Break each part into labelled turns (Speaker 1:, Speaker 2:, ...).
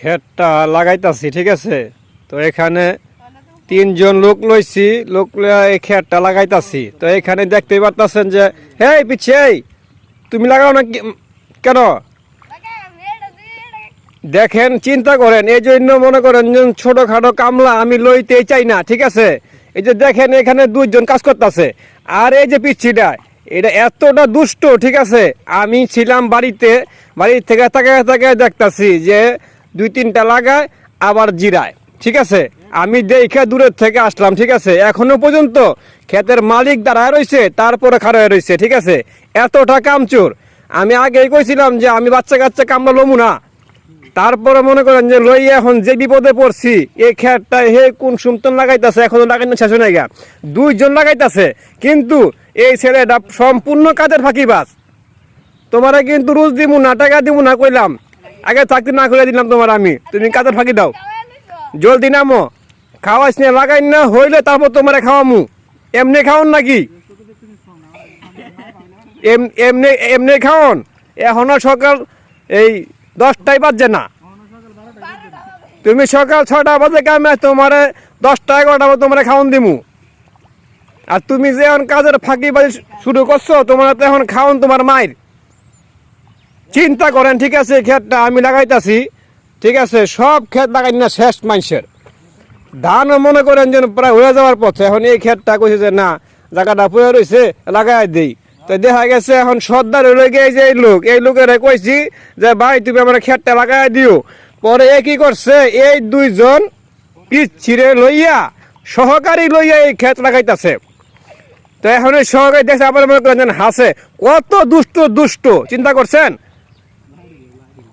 Speaker 1: ক্ষেতটা লাগাইতাছি, ঠিক আছে। তো এখানে তিনজন লোক লইছি, লোক লইয়া এই ক্ষেতটা লাগাইতাছি। তো এখানে দেখতেই পারতাছেন যে হেই পিছে তুমি লাগাও না কেন? দেখেন, চিন্তা করেন, এই জন্য মনে করেন যে ছোটখাটো কামলা আমি লইতেই চাই না, ঠিক আছে। এই যে দেখেন এখানে দুইজন কাজ করতেছে, আর এই যে পিচ্ছিটা এটা এতটা দুষ্ট, ঠিক আছে। আমি ছিলাম বাড়িতে, বাড়ি থেকে তাকায় তাকায় দেখতাছি যে দুই তিনটা লাগায় আবার জিরায়, ঠিক আছে। আমি দেখে দূরের থেকে আসলাম, ঠিক আছে। এখনো পর্যন্ত ক্ষেতের মালিক দাঁড়ায় রয়েছে, তারপরে খাড়ায় রয়েছে, ঠিক আছে। এতটা কামচোর। আমি আগেই কইছিলাম যে আমি বাচ্চা কাচ্চা কামলা লমু না, তারপরে মনে করেন যে লই এখন যে বিপদে পড়ছি। এই ক্ষেতটা হে কোন সুমতন লাগাইতেছে, এখনো লাগাইতে শেষ হয়ে গা, দুইজন লাগাইতেছে। কিন্তু এই ছেলেটা সম্পূর্ণ কাজের ফাঁকিবাজ। তোমারে কিন্তু রোজ দিমু না, টাকা দিমু না কইলাম, আগে চাকরি না করে দিলাম তোমার আমি, তুমি কাজের ফাঁকি দাও। জলদি নামো, খাওয়াইস না, লাগাই না হইলে তারপর তোমারে খাওয়ামু। এমনি খাওন নাকি? এমনি এমনি খাওন। এখনো সকাল এই 10টায় বাজছে না, তুমি সকাল 6টা বাজে কামে তোমারে 10টা 11টা বাজে তোমারে খাওন দিমু। আর তুমি যে এখন কাজের ফাঁকি বাজি শুরু করছো, তোমার তো এখন খাওন তোমার মায়ের। চিন্তা করেন, ঠিক আছে। ক্ষেতটা আমি লাগাইতাছি, ঠিক আছে। সব ক্ষেত লাগাই না শেষ মানুষের। ধানও মনে করেন যে প্রায় হয়ে যাওয়ার পথে। এখন এই ক্ষেতটা কইছে যে না, জায়গাটা পড়ে রয়েছে, লাগাই দিই। তো দেখা গেছে এখন সর্দার হয়ে গিয়ে যে এই লোকের কইছি যে ভাই তুমি আমার ক্ষেতটা লাগাই দিও। পরে এ কি করছে, এই দুইজন পিছিয়ে লইয়া সহকারী লইয়া এই ক্ষেত লাগাইতেছে। তো এখন এই সহকারী দেখছে আবার মনে করেন হাসে, কত দুষ্ট দুষ্ট, চিন্তা করছেন।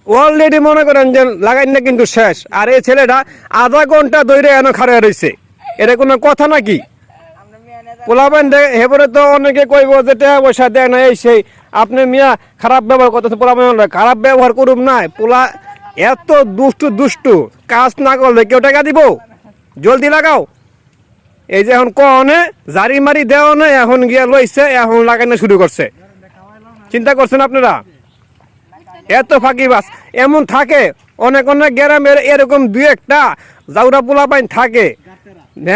Speaker 1: অলরেডি মনে করেন যে লাগাই না কিন্তু শেষ। আর এই ছেলেটা আধা ঘন্টা ধরে এনে খাড়া রয়েছে, এটা কোনো কথা নাকি? পোলাবেন হেবরে তো অনেকে কইব যে টাকা পয়সা দেয় না, এই সেই। আপনি মিয়া খারাপ ব্যবহার করতেছে, পোলাবেন খারাপ ব্যবহার করুন না। পোলা এত দুষ্টু দুষ্টু, কাজ না করলে কেউ টাকা দিব? জলদি লাগাও। এই যে এখন কনে জারি মারি দেওয়া নেই, এখন গিয়া লইছে, এখন লাগানো শুরু করছে। চিন্তা করছেন আপনারা? এত ফাঁকিবাজ এমন থাকে অনেক অনেক গ্রামের, এরকম দুই একটা জাউরা পোলাপাইন থাকে,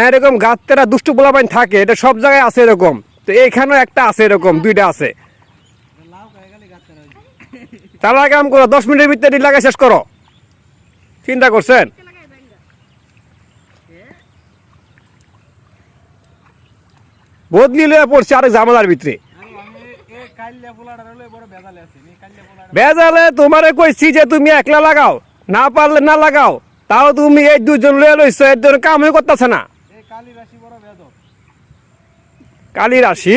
Speaker 1: এরকম গাত্তেরা দুষ্টু পোলাপাইন থাকে। এটা সব জায়গায় আছে এরকম। তো এইখানেও একটা আছে এরকম, দুইটা আছে। তারা কাম করো, 10 মিনিটের ভিতরে লাগা শেষ করো। চিন্তা করছেন? বদলি লয়ে পড়ছে আরেক ঝামেলার ভিতরে। বেজালে তোমারে কইছি যে তুমি একলা লাগাও, না পারলে না লাগাও। তাও তুমি এই দুজন লয়ে লইছো, এর জন্য কামই করতেছে না। কালী রাশি?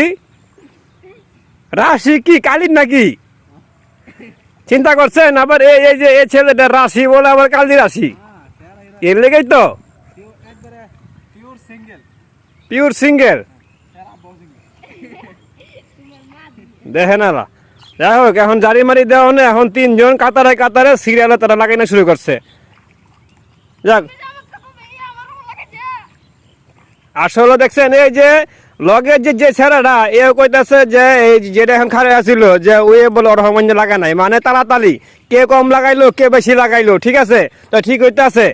Speaker 1: রাশি কি কালীর নাকি? চিন্তা করছেন? আবার এই যে এই ছেলেটা রাশি বলে আবার কালী রাশি, এর লেগেই তো পিওর সিঙ্গেল। দেখেন না, যাই হোক, এখন জারি মারি দেওয়া নেই। এখন তিনজন কাতারে কাতারে সিরিয়ালে তারা লাগাইনা শুরু করছে। যাক, আসলে দেখছেন এই যে লগের যে ছেলেটা এ কইতাছে যে এই যেটা এখন খারে আছিল যে ওই বলে ওরকম লাগা নাই, মানে তাড়াতাড়ি কে কম লাগাইলো কে বেশি লাগাইলো, ঠিক আছে। তো ঠিক হইতাছে,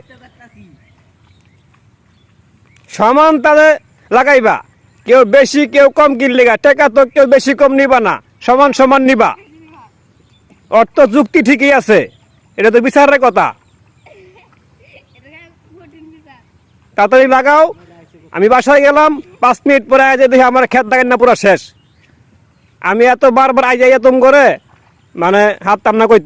Speaker 1: সমান তাদের লাগাইবা। কেউ বেশি কেউ কম কিনলে টাকা তো কেউ বেশি কম নিবা না, সমান সমান নিবা। অর্থ যুক্তি ঠিকই আছে, এটা তো বিচারের কথা। তাড়াতাড়ি লাগাও। আমি বাসায় গেলাম, 5 মিনিট পরে আজ দেখি আমার ক্ষেত লাগাই না পুরো শেষ। আমি এত বারবার আই যাই তুম করে মানে হাত টাম না কইতে।